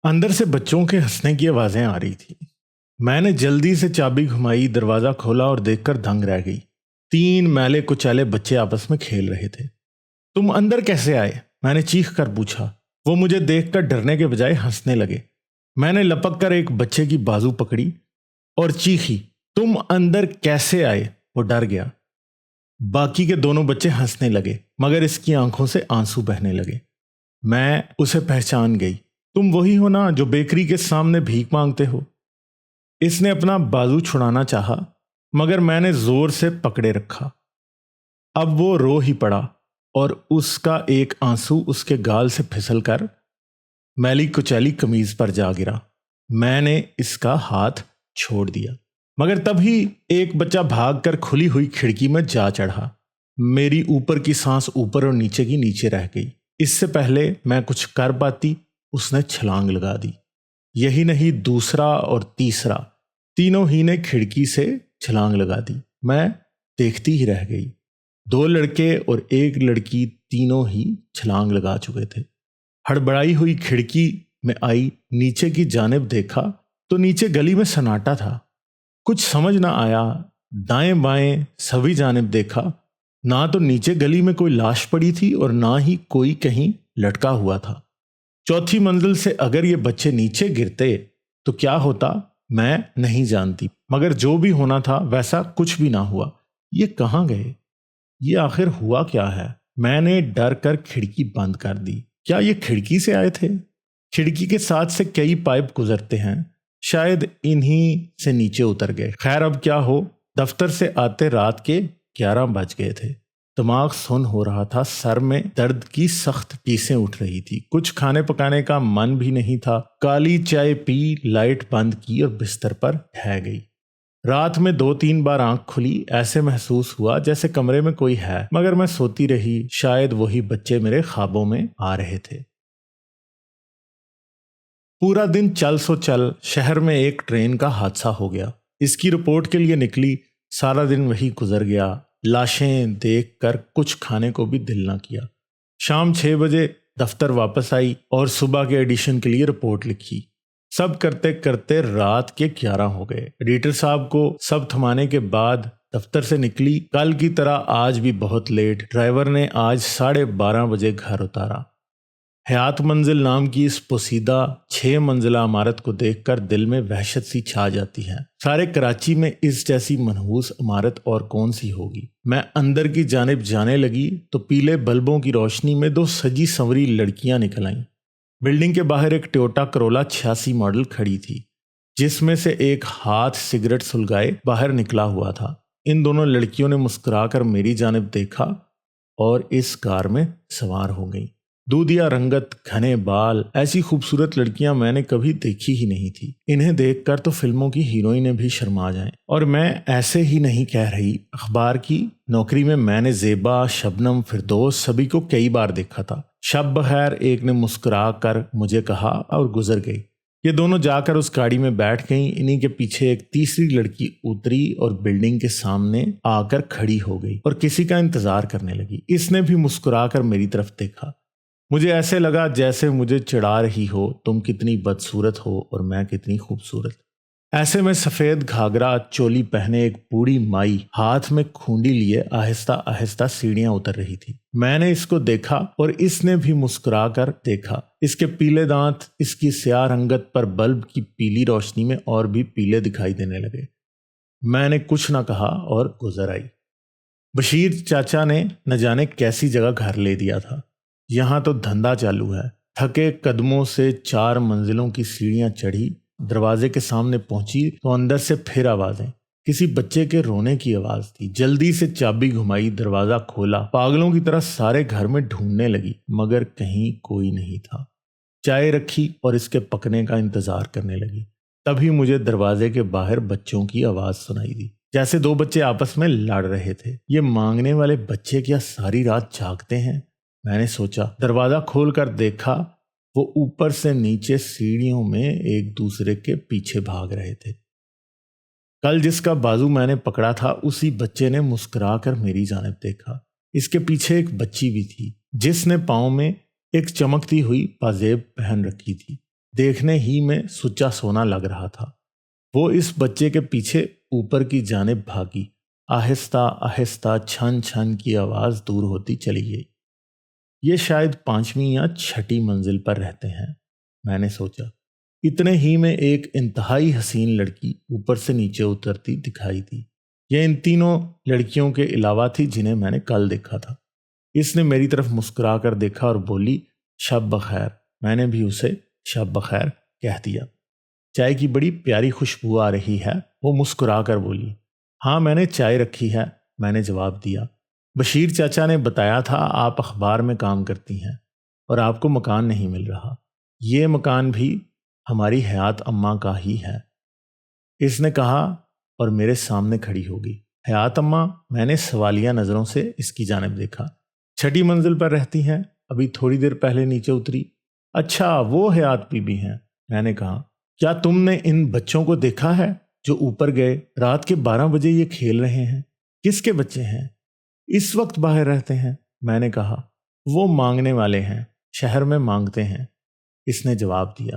اندر سے بچوں کے ہنسنے کی آوازیں آ رہی تھی۔ میں نے جلدی سے چابی گھمائی، دروازہ کھولا اور دیکھ کر دنگ رہ گئی۔ 3 میلے کچیلے بچے آپس میں کھیل رہے تھے۔ تم اندر کیسے آئے؟ میں نے چیخ کر پوچھا۔ وہ مجھے دیکھ کر ڈرنے کے بجائے ہنسنے لگے۔ میں نے لپک کر ایک بچے کی بازو پکڑی اور چیخی، تم اندر کیسے آئے؟ وہ ڈر گیا۔ باقی کے دونوں بچے ہنسنے لگے مگر اس کی آنکھوں سے آنسو بہنے لگے۔ میں اسے پہچان گئی۔ تم وہی ہو نا جو بیکری کے سامنے بھیک مانگتے ہو؟ اس نے اپنا بازو چھڑانا چاہا مگر میں نے زور سے پکڑے رکھا۔ اب وہ رو ہی پڑا اور اس کا ایک آنسو اس کے گال سے پھسل کر میلی کچیلی قمیض پر جا گرا۔ میں نے اس کا ہاتھ چھوڑ دیا مگر تبھی ایک بچہ بھاگ کر کھلی ہوئی کھڑکی میں جا چڑھا۔ میری اوپر کی سانس اوپر اور نیچے کی نیچے رہ گئی۔ اس سے پہلے میں کچھ کر پاتی اس نے چھلانگ لگا دی۔ یہی نہیں، دوسرا اور تیسرا، تینوں ہی نے کھڑکی سے چھلانگ لگا دی۔ میں دیکھتی ہی رہ گئی۔ 2 لڑکے اور ایک لڑکی تینوں ہی چھلانگ لگا چکے تھے۔ ہڑبڑائی ہوئی کھڑکی میں آئی، نیچے کی جانب دیکھا تو نیچے گلی میں سناٹا تھا۔ کچھ سمجھ نہ آیا، دائیں بائیں سبھی جانب دیکھا، نہ تو نیچے گلی میں کوئی لاش پڑی تھی اور نہ ہی کوئی کہیں لٹکا ہوا تھا۔ 4تھی منزل سے اگر یہ بچے نیچے گرتے تو کیا ہوتا میں نہیں جانتی، مگر جو بھی ہونا تھا ویسا کچھ بھی نہ ہوا۔ یہ کہاں گئے؟ یہ آخر ہوا کیا ہے؟ میں نے ڈر کر کھڑکی بند کر دی۔ کیا یہ کھڑکی سے آئے تھے؟ کھڑکی کے ساتھ سے کئی پائپ گزرتے ہیں، شاید انہی سے نیچے اتر گئے۔ خیر اب کیا ہو، دفتر سے آتے رات کے 11 بج گئے تھے۔ دماغ سن ہو رہا تھا، سر میں درد کی سخت ٹیسیں اٹھ رہی تھی، کچھ کھانے پکانے کا من بھی نہیں تھا۔ کالی چائے پی، لائٹ بند کی اور بستر پر ٹھہ گئی۔ رات میں 2-3 بار آنکھ کھلی، ایسے محسوس ہوا جیسے کمرے میں کوئی ہے، مگر میں سوتی رہی۔ شاید وہی بچے میرے خوابوں میں آ رہے تھے۔ پورا دن چل سو چل، شہر میں ایک ٹرین کا حادثہ ہو گیا۔ اس کی رپورٹ کے لیے نکلی، سارا دن وہی گزر گیا۔ لاشیں دیکھ کر کچھ کھانے کو بھی دل نہ کیا۔ شام 6 بجے دفتر واپس آئی اور صبح کے ایڈیشن کے لیے رپورٹ لکھی۔ سب کرتے کرتے رات کے 11 ہو گئے۔ ایڈیٹر صاحب کو سب تھمانے کے بعد دفتر سے نکلی۔ کل کی طرح آج بھی بہت لیٹ۔ ڈرائیور نے آج 12:30 بجے گھر اتارا۔ حیات منزل نام کی اس پوسیدہ 6 منزلہ عمارت کو دیکھ کر دل میں وحشت سی چھا جاتی ہے۔ سارے کراچی میں اس جیسی منحوس عمارت اور کون سی ہوگی؟ میں اندر کی جانب جانے لگی تو پیلے بلبوں کی روشنی میں 2 سجی سنوری لڑکیاں نکل آئیں۔ بلڈنگ کے باہر ایک ٹویوٹا کرولا 86 ماڈل کھڑی تھی، جس میں سے ایک ہاتھ سگریٹ سلگائے باہر نکلا ہوا تھا۔ ان دونوں لڑکیوں نے مسکرا کر میری جانب دیکھا اور اس کار میں سوار ہو گئیں۔ دودھیا رنگت، گھنے بال، ایسی خوبصورت لڑکیاں میں نے کبھی دیکھی ہی نہیں تھی۔ انہیں دیکھ کر تو فلموں کی ہیروئنیں بھی شرما جائیں۔ اور میں ایسے ہی نہیں کہہ رہی، اخبار کی نوکری میں نے زیبا، شبنم، فردوس سبھی کو کئی بار دیکھا تھا۔ شب بخیر ایک نے مسکرا کر مجھے کہا اور گزر گئی۔ یہ دونوں جا کر اس گاڑی میں بیٹھ گئیں۔ انہی کے پیچھے ایک تیسری لڑکی اتری اور بلڈنگ کے سامنے آ کر کھڑی ہو گئی اور کسی کا انتظار کرنے لگی۔ اس نے بھی مسکرا کر میری طرف دیکھا۔ مجھے ایسے لگا جیسے مجھے چڑھا رہی ہو، تم کتنی بدصورت ہو اور میں کتنی خوبصورت۔ ایسے میں سفید گھاگرا چولی پہنے ایک بوڑھی مائی ہاتھ میں کھونڈی لیے آہستہ آہستہ سیڑھیاں اتر رہی تھی۔ میں نے اس کو دیکھا اور اس نے بھی مسکرا کر دیکھا۔ اس کے پیلے دانت اس کی سیاہ رنگت پر بلب کی پیلی روشنی میں اور بھی پیلے دکھائی دینے لگے۔ میں نے کچھ نہ کہا اور گزر آئی۔ بشیر چاچا نے نہ جانے کیسی جگہ گھر لے دیا تھا۔ یہاں تو دھندا چالو ہے۔ تھکے قدموں سے 4 منزلوں کی سیڑھیاں چڑھی، دروازے کے سامنے پہنچی تو اندر سے پھر آوازیں، کسی بچے کے رونے کی آواز تھی۔ جلدی سے چابی گھمائی، دروازہ کھولا، پاگلوں کی طرح سارے گھر میں ڈھونڈنے لگی مگر کہیں کوئی نہیں تھا۔ چائے رکھی اور اس کے پکنے کا انتظار کرنے لگی۔ تبھی مجھے دروازے کے باہر بچوں کی آواز سنائی دی، جیسے 2 بچے آپس میں لڑ رہے تھے۔ یہ مانگنے والے بچے کیا ساری رات جاگتے ہیں؟ میں نے سوچا۔ دروازہ کھول کر دیکھا، وہ اوپر سے نیچے سیڑھیوں میں ایک دوسرے کے پیچھے بھاگ رہے تھے۔ کل جس کا بازو میں نے پکڑا تھا اسی بچے نے مسکرا کر میری جانب دیکھا۔ اس کے پیچھے ایک بچی بھی تھی جس نے پاؤں میں ایک چمکتی ہوئی پازیب پہن رکھی تھی۔ دیکھنے ہی میں سچا سونا لگ رہا تھا۔ وہ اس بچے کے پیچھے اوپر کی جانب بھاگی۔ آہستہ آہستہ چھن چھن کی آواز دور ہوتی چلی گئی۔ یہ شاید 5ویں یا 6ٹھی منزل پر رہتے ہیں، میں نے سوچا۔ اتنے ہی میں ایک انتہائی حسین لڑکی اوپر سے نیچے اترتی دکھائی دی۔ یہ ان تینوں لڑکیوں کے علاوہ تھی جنہیں میں نے کل دیکھا تھا۔ اس نے میری طرف مسکرا کر دیکھا اور بولی، شب بخیر۔ میں نے بھی اسے شب بخیر کہہ دیا۔ چائے کی بڑی پیاری خوشبو آ رہی ہے، وہ مسکرا کر بولی۔ ہاں میں نے چائے رکھی ہے، میں نے جواب دیا۔ بشیر چاچا نے بتایا تھا آپ اخبار میں کام کرتی ہیں اور آپ کو مکان نہیں مل رہا۔ یہ مکان بھی ہماری حیات اماں کا ہی ہے، اس نے کہا اور میرے سامنے کھڑی ہو گئی۔ حیات اماں؟ میں نے سوالیہ نظروں سے اس کی جانب دیکھا۔ 6ٹھی منزل پر رہتی ہیں، ابھی تھوڑی دیر پہلے نیچے اتری۔ اچھا وہ حیات بی بی ہیں، میں نے کہا۔ کیا تم نے ان بچوں کو دیکھا ہے جو اوپر گئے؟ رات کے 12 بجے یہ کھیل رہے ہیں۔ کس کے بچے ہیں؟ اس وقت باہر رہتے ہیں، میں نے کہا۔ وہ مانگنے والے ہیں، شہر میں مانگتے ہیں، اس نے جواب دیا۔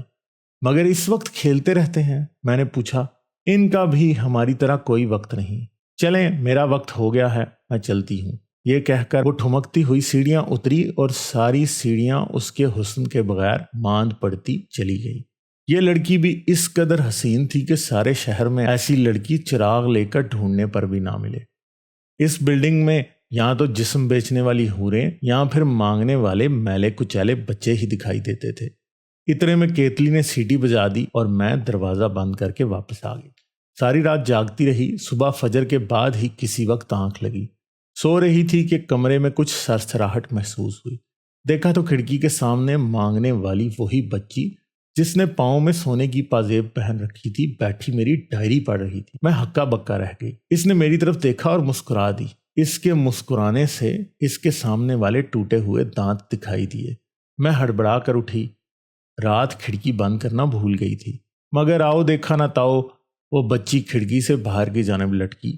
مگر اس وقت کھیلتے رہتے ہیں، میں نے پوچھا۔ ان کا بھی ہماری طرح کوئی وقت نہیں۔ چلیں میرا وقت ہو گیا ہے، میں چلتی ہوں۔ یہ کہہ کر وہ ٹھمکتی ہوئی سیڑھیاں اتری اور ساری سیڑھیاں اس کے حسن کے بغیر ماند پڑتی چلی گئی۔ یہ لڑکی بھی اس قدر حسین تھی کہ سارے شہر میں ایسی لڑکی چراغ لے کر ڈھونڈنے پر بھی نہ ملے۔ اس بلڈنگ میں یا تو جسم بیچنے والی حوریں یا پھر مانگنے والے میلے کچیلے بچے ہی دکھائی دیتے تھے۔ اتنے میں کیتلی نے سیٹی بجا دی اور میں دروازہ بند کر کے واپس آ گئی۔ ساری رات جاگتی رہی، صبح فجر کے بعد ہی کسی وقت آنکھ لگی۔ سو رہی تھی کہ کمرے میں کچھ سرسراہٹ محسوس ہوئی۔ دیکھا تو کھڑکی کے سامنے مانگنے والی وہی بچی جس نے پاؤں میں سونے کی پازیب پہن رکھی تھی بیٹھی میری ڈائری پڑھ رہی تھی۔ میں ہکا بکا رہ گئی۔ اس نے میری طرف دیکھا اور مسکرا دی۔ اس کے مسکرانے سے اس کے سامنے والے ٹوٹے ہوئے دانت دکھائی دیے۔ میں ہڑبڑا کر اٹھی۔ رات کھڑکی بند کرنا بھول گئی تھی، مگر آؤ دیکھا نہ تاؤ، وہ بچی کھڑکی سے باہر کی جانب لٹکی۔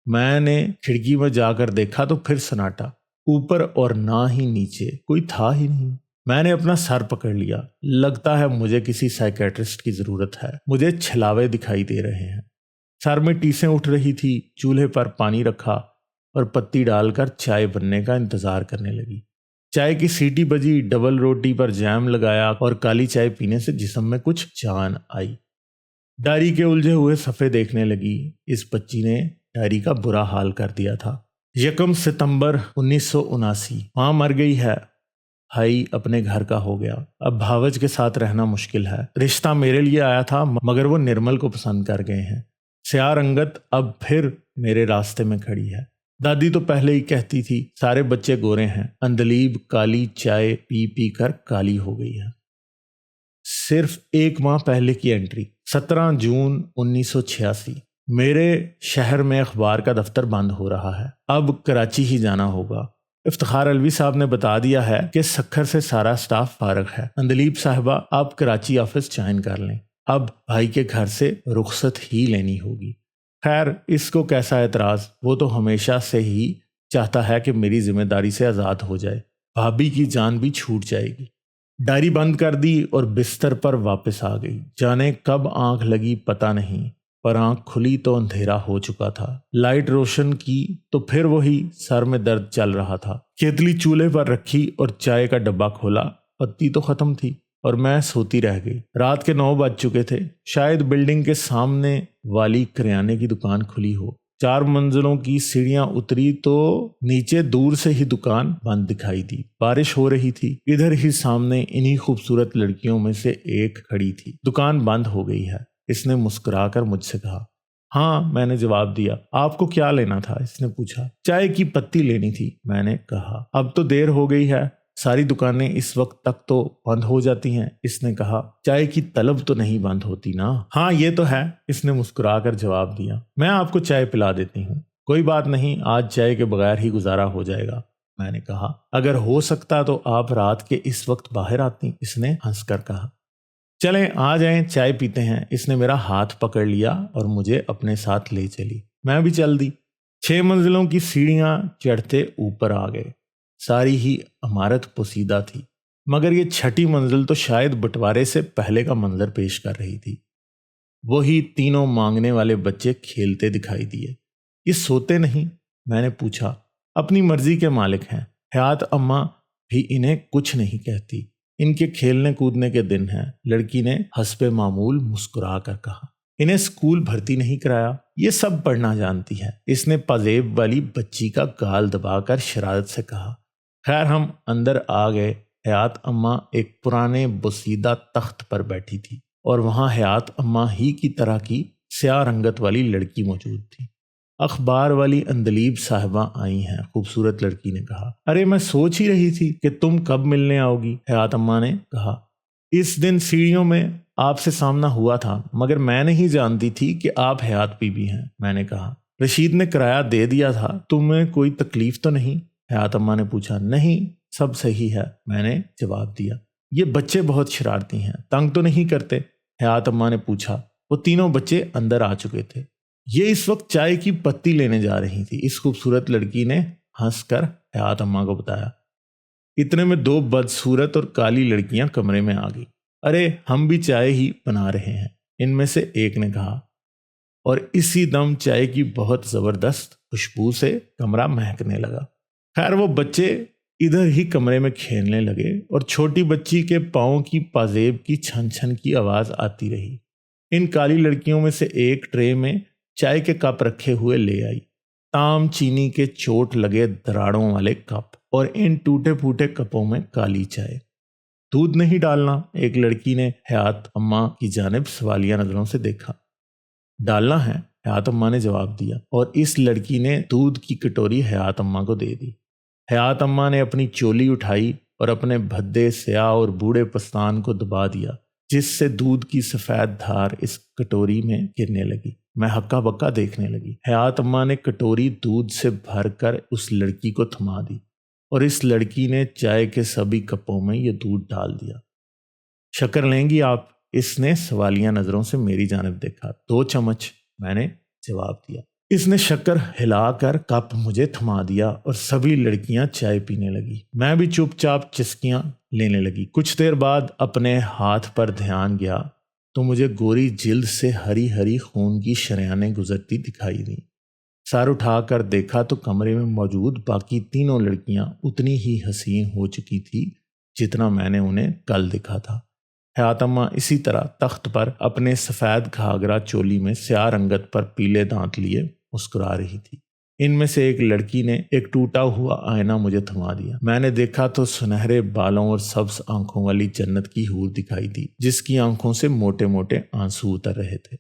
میں نے کھڑکی میں جا کر دیکھا تو پھر سناٹا، اوپر اور نہ ہی نیچے، کوئی تھا ہی نہیں۔ میں نے اپنا سر پکڑ لیا۔ لگتا ہے مجھے کسی سائیکیٹرسٹ کی ضرورت ہے، مجھے چھلاوے دکھائی دے رہے ہیں۔ سر میں ٹیسیں اٹھ رہی تھی۔ چولہے پر پانی رکھا اور پتی ڈال کر چائے بننے کا انتظار کرنے لگی۔ چائے کی سیٹی بجی، ڈبل روٹی پر جیم لگایا اور کالی چائے پینے سے جسم میں کچھ جان آئی۔ ڈائری کے الجھے ہوئے صفحے دیکھنے لگی۔ اس بچی نے ڈائری کا برا حال کر دیا تھا۔ 1 ستمبر 1979، ماں مر گئی ہے، بھائی اپنے گھر کا ہو گیا، اب بھاوج کے ساتھ رہنا مشکل ہے۔ رشتہ میرے لیے آیا تھا مگر وہ نرمل کو پسند کر گئے ہیں۔ سیاہ رنگت اب پھر میرے راستے میں کھڑی ہے۔ دادی تو پہلے ہی کہتی تھی سارے بچے گورے ہیں۔ اندلیب کالی چائے پی پی کر کالی ہو گئی ہے۔ صرف 1 ماہ پہلے کی انٹری، 17 جون 1986۔ میرے شہر میں اخبار کا دفتر بند ہو رہا ہے، اب کراچی ہی جانا ہوگا۔ افتخار علوی صاحب نے بتا دیا ہے کہ سکھر سے سارا سٹاف فارغ ہے۔ اندلیب صاحبہ آپ کراچی آفس جوائن کر لیں، اب بھائی کے گھر سے رخصت ہی لینی ہوگی۔ خیر اس کو کیسا اعتراض، وہ تو ہمیشہ سے ہی چاہتا ہے کہ میری ذمہ داری سے آزاد ہو جائے، بھابھی کی جان بھی چھوٹ جائے گی۔ ڈائری بند کر دی اور بستر پر واپس آ گئی۔ جانے کب آنکھ لگی پتہ نہیں، پر آنکھ کھلی تو اندھیرا ہو چکا تھا۔ لائٹ روشن کی تو پھر وہی سر میں درد چل رہا تھا۔ کیتلی چولہے پر رکھی اور چائے کا ڈبہ کھولا، پتی تو ختم تھی اور میں سوتی رہ گئی۔ رات کے 9 بج چکے تھے، شاید بلڈنگ کے سامنے والی کریانے کی دکان کھلی ہو۔ 4 منزلوں کی سیڑھیاں اتری تو نیچے دور سے ہی دکان بند دکھائی دی۔ بارش ہو رہی تھی۔ ادھر ہی سامنے انہی خوبصورت لڑکیوں میں سے ایک کھڑی تھی۔ دکان بند ہو گئی ہے، اس نے مسکرا کر مجھ سے کہا۔ ہاں میں نے جواب دیا۔ آپ کو کیا لینا تھا؟ اس نے پوچھا۔ چائے کی پتی لینی تھی، میں نے کہا۔ اب تو دیر ہو گئی ہے، ساری دکانیں اس وقت تک تو بند ہو جاتی ہیں، اس نے کہا۔ چائے کی طلب تو نہیں بند ہوتی نا؟ ہاں یہ تو ہے، اس نے مسکرا کر جواب دیا۔ میں آپ کو چائے پلا دیتی ہوں۔ کوئی بات نہیں، آج چائے کے بغیر ہی گزارا ہو جائے گا، میں نے کہا۔ اگر ہو سکتا تو آپ رات کے اس وقت باہر آتی، اس نے ہنس کر کہا۔ چلیں آ جائیں، چائے پیتے ہیں۔ اس نے میرا ہاتھ پکڑ لیا اور مجھے اپنے ساتھ لے چلی۔ میں بھی چل دی۔ 6 منزلوں کی سیڑھیاں چڑھتے اوپر آ گئے۔ ساری ہی عمارت پوسیدہ تھی۔ مگر یہ چھٹی منزل تو شاید بٹوارے سے پہلے کا منظر پیش کر رہی تھی۔ وہی تینوں مانگنے والے بچے کھیلتے دکھائی دیے۔ یہ سوتے نہیں؟ میں نے پوچھا۔ اپنی مرضی کے مالک ہیں، حیات اماں بھی انہیں کچھ نہیں کہتی، ان کے کھیلنے کودنے کے دن ہیں، لڑکی نے حسب معمول مسکرا کر کہا۔ انہیں اسکول بھرتی نہیں کرایا؟ یہ سب پڑھنا جانتی ہے، اس نے پازیب والی بچی کا گال دبا کر شرارت سے کہا۔ خیر ہم اندر آ گئے۔ حیات اماں ایک پرانے بوسیدہ تخت پر بیٹھی تھی اور وہاں حیات اماں ہی کی طرح کی سیاہ رنگت والی لڑکی موجود تھی۔ اخبار والی اندلیب صاحبہ آئی ہیں، خوبصورت لڑکی نے کہا۔ ارے میں سوچ ہی رہی تھی کہ تم کب ملنے آؤ گی، حیات اماں نے کہا۔ اس دن سیڑھیوں میں آپ سے سامنا ہوا تھا، مگر میں نہیں جانتی تھی کہ آپ حیات بی بی ہیں، میں نے کہا۔ رشید نے کرایہ دے دیا تھا، تمہیں کوئی تکلیف تو نہیں؟ حیات اماں نے پوچھا۔ نہیں، سب صحیح ہے، میں نے جواب دیا۔ یہ بچے بہت شرارتی ہیں، تنگ تو نہیں کرتے؟ حیات اماں نے پوچھا۔ وہ تینوں بچے اندر آ چکے تھے۔ یہ اس وقت چائے کی پتی لینے جا رہی تھی، اس خوبصورت لڑکی نے ہنس کر حیات اماں کو بتایا۔ اتنے میں دو بدصورت اور کالی لڑکیاں کمرے میں آ گئی۔ ارے ہم بھی چائے ہی بنا رہے ہیں، ان میں سے ایک نے کہا، اور اسی دم چائے کی بہت زبردست خوشبو سے کمرہ مہکنے لگا۔ خیر وہ بچے ادھر ہی کمرے میں کھیلنے لگے اور چھوٹی بچی کے پاؤں کی پازیب کی چھن چھن کی آواز آتی رہی۔ ان کالی لڑکیوں میں سے ایک ٹرے میں چائے کے کپ رکھے ہوئے لے آئی، تام چینی کے چوٹ لگے دراڑوں والے کپ، اور ان ٹوٹے پھوٹے کپوں میں کالی چائے۔ دودھ نہیں ڈالنا؟ ایک لڑکی نے حیات اماں کی جانب سوالیہ نظروں سے دیکھا۔ ڈالنا ہے، حیات اماں نے جواب دیا، اور اس لڑکی نے دودھ کی کٹوری حیات اماں کو دے دی۔ حیات اماں نے اپنی چولی اٹھائی اور اپنے بھدے سیاہ اور بوڑھے پستان کو دبا دیا، جس سے دودھ کی سفید دھار اس کٹوری میں گرنے لگی۔ میں ہکا بکا دیکھنے لگی۔ حیات اماں نے کٹوری دودھ سے بھر کر اس لڑکی کو تھما دی، اور اس لڑکی نے چائے کے سبھی کپوں میں یہ دودھ ڈال دیا۔ شکر لیں گی آپ؟ اس نے سوالیہ نظروں سے میری جانب دیکھا۔ 2 چمچ، میں نے جواب دیا۔ اس نے شکر ہلا کر کپ مجھے تھما دیا اور سبھی لڑکیاں چائے پینے لگی۔ میں بھی چپ چاپ چسکیاں لینے لگی۔ کچھ دیر بعد اپنے ہاتھ پر دھیان گیا تو مجھے گوری جلد سے ہری ہری خون کی شریانیں گزرتی دکھائی دیں۔ سر اٹھا کر دیکھا تو کمرے میں موجود باقی تینوں لڑکیاں اتنی ہی حسین ہو چکی تھی جتنا میں نے انہیں کل دیکھا تھا۔ حیات اماں اسی طرح تخت پر اپنے سفید گھاگرا چولی میں سیاہ رنگت پر پیلے دانت لیے مسکرا رہی تھی۔ ان میں سے ایک لڑکی نے ایک ٹوٹا ہوا آئینہ مجھے تھما دیا۔ میں نے دیکھا تو سنہرے بالوں اور سبز آنکھوں والی جنت کی حور دکھائی دی، جس کی آنکھوں سے موٹے موٹے آنسو اتر رہے تھے۔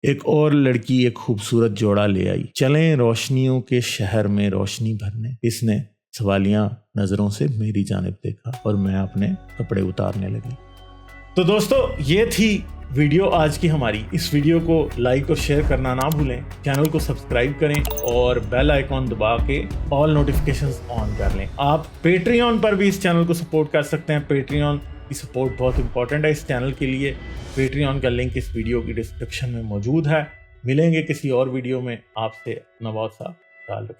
ایک اور لڑکی ایک خوبصورت جوڑا لے آئی۔ چلیں روشنیوں کے شہر میں روشنی بھرنے۔ اس نے سوالیہ نظروں سے میری جانب دیکھا اور میں اپنے کپڑے اتارنے لگی۔ تو دوستو یہ تھی ویڈیو آج کی ہماری۔ اس ویڈیو کو لائک اور شیئر کرنا نہ بھولیں، چینل کو سبسکرائب کریں اور بیل آئیکن دبا کے آل نوٹیفیکیشنز آن کر لیں۔ آپ پیٹریون پر بھی اس چینل کو سپورٹ کر سکتے ہیں۔ پیٹریون کی سپورٹ بہت امپورٹنٹ ہے اس چینل کے لیے۔ پیٹریون کا لنک اس ویڈیو کی ڈسکرپشن میں موجود ہے۔ ملیں گے کسی اور ویڈیو میں، آپ سے اپنا بہت سا خیال رکھیں۔